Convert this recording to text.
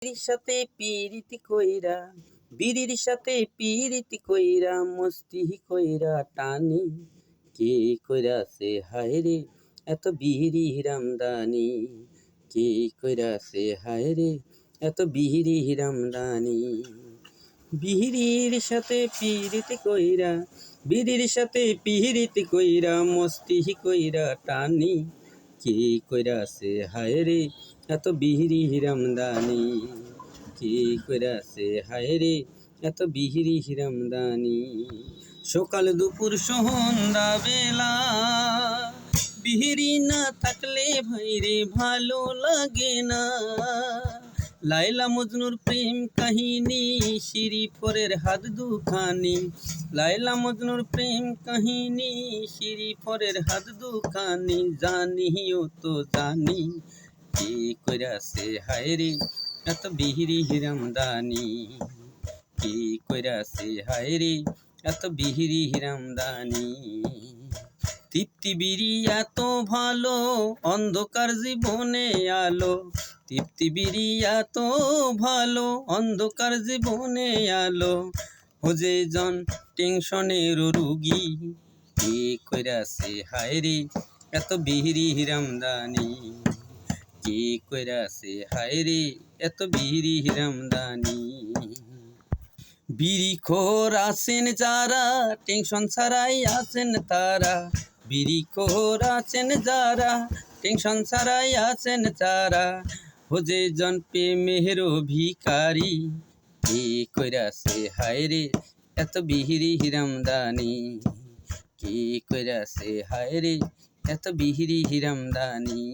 বিড়ির সাথে পিরিতি কইরা, বিড়ির সাথে পিরিতি কইরা, মস্তি কইরা টানি। কে কইরাছে হায়রে এত বিড়ি রামদানি, কে কইরাছে হায়রে এত বিড়ি রামদানি। বিড়ির সাথে পিরিতি কইরা, বিড়ির সাথে পিরিতি কইরা, মস্তি কইরা টানি। কে কইরাছে হায়রে এত বিড়ি রামদানি, কে কইরাছে হায়রে এত বিড়ি রামদানি। সকাল দুপুর সন্ধ্যা বেলা বিড়ি না থাকলে ভাইরে ভালো লাগে না। লায়লা মজনুর প্রেম কাহিনী, শিরিফের হাত দুখানি। লায়লা মজনুর প্রেম কাহিনী, শিরিফের হাত দুখানি। জানিও তো জানি, কে কইরাছে হায়রে এত বিড়ি রামদানি, কে কইরাছে হায়রে এত বিড়ি রামদানি। তৃপ্তি বিড়ি এত ভালো, অন্ধকার জীবনে আলো। তৃপ্তি বিড়ি এত ভালো, অন্ধকার জীবনে আলো। হোজে জন টেনশনের রুগী, কে কইরাছে হায়রে এত বিড়ি রামদানি, কে কইরাছে হায়রে এত বিড়ি রামদানি। বিড়িখোর আছেন যারা, টেনশন ছাড়াই আছেন তারা। বিড়িখোর আছেন যারা, টেনশন ছাড়াই আছেন তারা। হোজে জন প্রেমের ভিখারি, কে কইরাছে হায়রে এত বিড়ি রামদানি, কে কইরাছে হায়রে এত বিড়ি রামদানি।